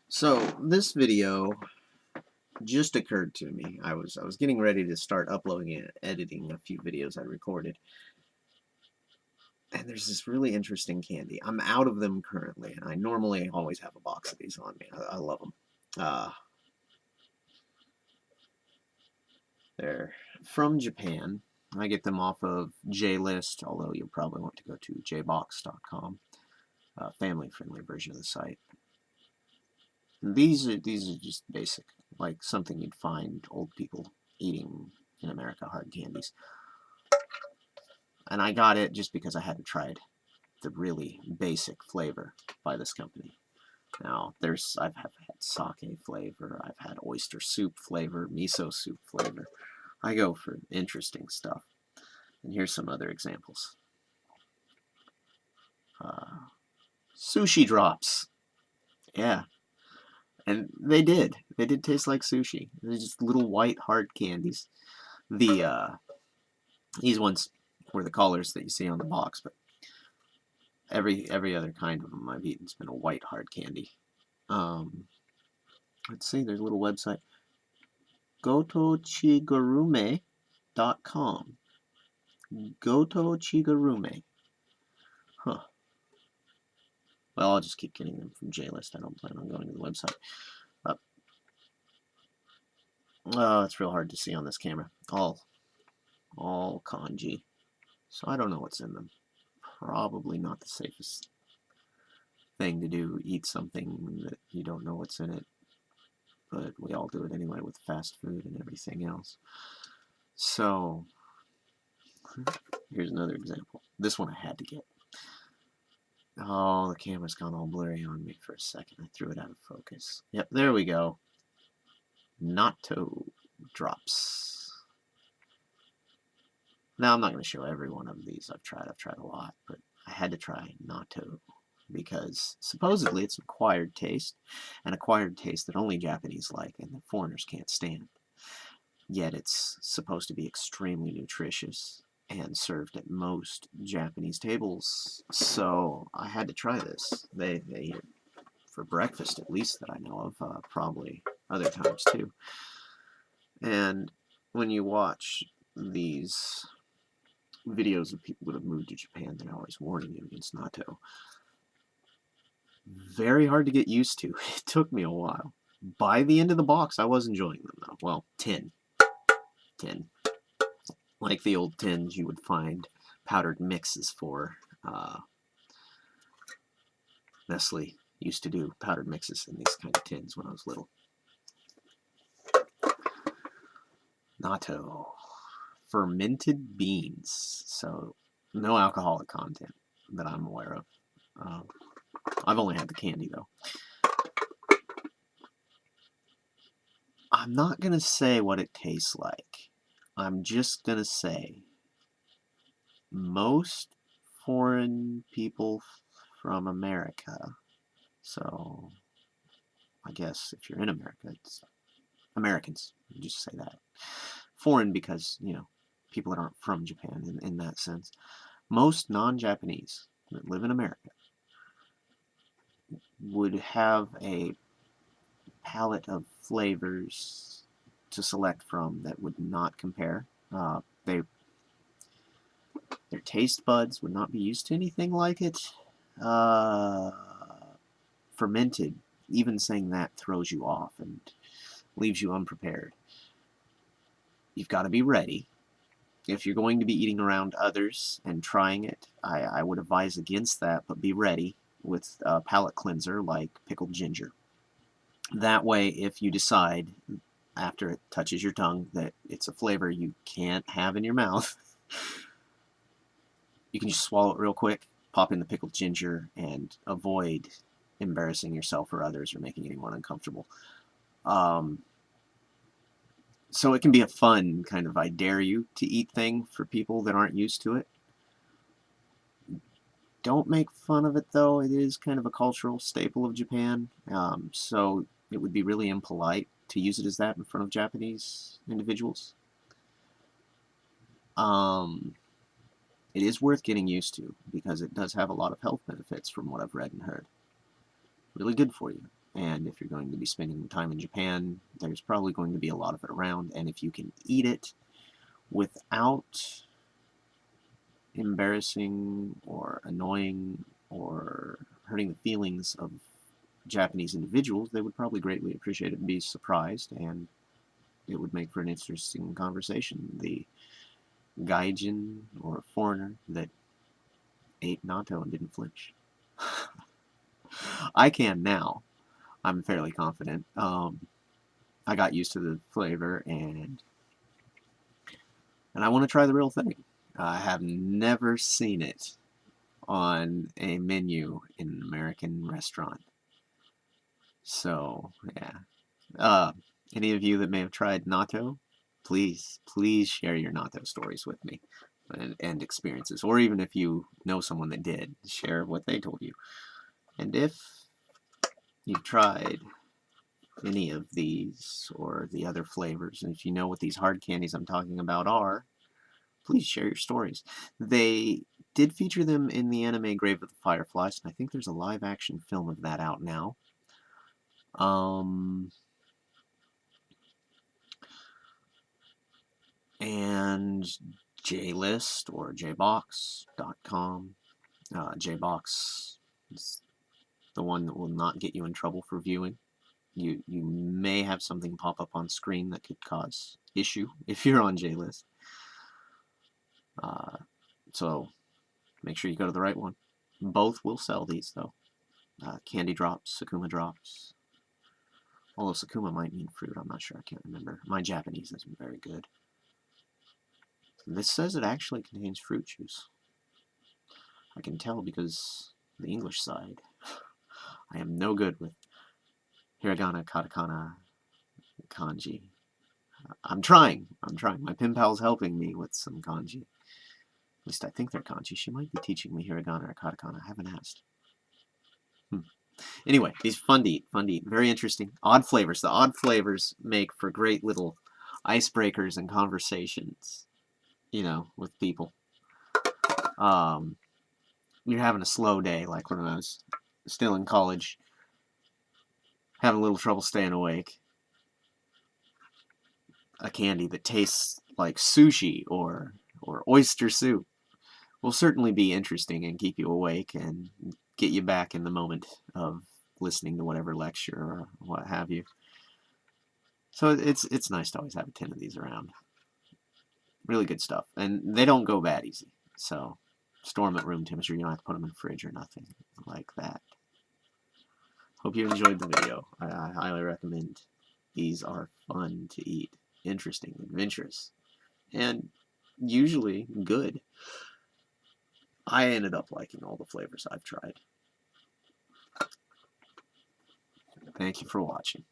So this video just occurred to me. I was getting ready to start uploading and editing a few videos I recorded, and there's this really interesting candy. I'm out of them currently, and I normally always have a box of these on me. I love them. They're from Japan. I get them off of Jlist, although you'll probably want to go to jbox.com, family-friendly version of the site. These are just basic, like something you'd find old people eating in America, hard candies. And I got it just because I hadn't tried the really basic flavor by this company. Now, I've had sake flavor, I've had oyster soup flavor, miso soup flavor. I go for interesting stuff. And here's some other examples. Sushi drops. Yeah. And they did. They did taste like sushi. They're just little white hard candies. These ones were the colors that you see on the box, but every other kind of them I've eaten has been a white hard candy. Let's see, there's a little website. gotochigurume.com. Gotochigurume. Huh. Well, I'll just keep getting them from Jlist. I don't plan on going to the website. Oh, it's real hard to see on this camera. All kanji. So I don't know what's in them. Probably not the safest thing to do, eat something that you don't know what's in it. But we all do it anyway with fast food and everything else. So, here's another example. This one I had to get. Oh, the camera's gone all blurry on me for a second. I threw it out of focus. Yep, there we go. Natto drops. Now, I'm not going to show every one of these I've tried a lot, but I had to try natto because supposedly it's an acquired taste that only Japanese like and that foreigners can't stand. Yet it's supposed to be extremely nutritious and served at most Japanese tables, so I had to try this. They eat it for breakfast, at least that I know of, probably other times too. And when you watch these videos of people that have moved to Japan, they're always warning you against natto. Very hard to get used to. It took me a while. By the end of the box, I was enjoying them though. Well, 10. Like the old tins you would find powdered mixes for. Nestle used to do powdered mixes in these kind of tins when I was little. Natto. Fermented beans. So, no alcoholic content that I'm aware of. I've only had the candy, though. I'm not going to say what it tastes like. I'm just going to say most foreign people from America, so I guess if you're in America, it's Americans. You just say that. Foreign because, you know, people that aren't from Japan in that sense. Most non-Japanese that live in America would have a palette of flavors to select from that would not compare. Their taste buds would not be used to anything like it. Fermented, even saying that throws you off and leaves you unprepared. You've got to be ready. If you're going to be eating around others and trying it, I would advise against that, but be ready with a palate cleanser like pickled ginger. That way, if you decide after it touches your tongue that it's a flavor you can't have in your mouth, you can just swallow it real quick, pop in the pickled ginger, and avoid embarrassing yourself or others or making anyone uncomfortable. So it can be a fun kind of I dare you to eat thing for people that aren't used to it. Don't make fun of it, though. It is kind of a cultural staple of Japan, so it would be really impolite to use it as that in front of Japanese individuals. It is worth getting used to because it does have a lot of health benefits from what I've read and heard. Really good for you. And if you're going to be spending time in Japan, there's probably going to be a lot of it around. And if you can eat it without embarrassing or annoying or hurting the feelings of Japanese individuals, they would probably greatly appreciate it and be surprised, and it would make for an interesting conversation. The gaijin, or foreigner, that ate natto and didn't flinch. I can now. I'm fairly confident. I got used to the flavor, and I want to try the real thing. I have never seen it on a menu in an American restaurant. So, yeah. Any of you that may have tried natto, please share your natto stories with me and experiences. Or even if you know someone that did, share what they told you. And if you've tried any of these or the other flavors, and if you know what these hard candies I'm talking about are, please share your stories. They did feature them in the anime Grave of the Fireflies, and I think there's a live-action film of that out now. And Jlist or Jbox.com. Jbox is the one that will not get you in trouble for viewing. You may have something pop up on screen that could cause issue if you're on Jlist. So make sure you go to the right one. Both will sell these, though. Candy drops, Sakuma drops. Although Sakuma might mean fruit, I'm not sure. I can't remember. My Japanese isn't very good. This says it actually contains fruit juice. I can tell because the English side. I am no good with hiragana, katakana, kanji. I'm trying. My pen pal's helping me with some kanji. At least I think they're kanji. She might be teaching me hiragana or katakana. I haven't asked. Anyway, these fun to eat. Very interesting. Odd flavors. The odd flavors make for great little icebreakers and conversations, with people. You're having a slow day, like when I was still in college, having a little trouble staying awake. A candy that tastes like sushi or oyster soup will certainly be interesting and keep you awake and get you back in the moment of listening to whatever lecture or what have you. So it's nice to always have a tin of these around. Really good stuff. And they don't go bad easy. So store them at room temperature. You don't have to put them in the fridge or nothing like that. Hope you enjoyed the video. I highly recommend. These are fun to eat. Interesting, adventurous, and usually good. I ended up liking all the flavors I've tried. Thank you for watching.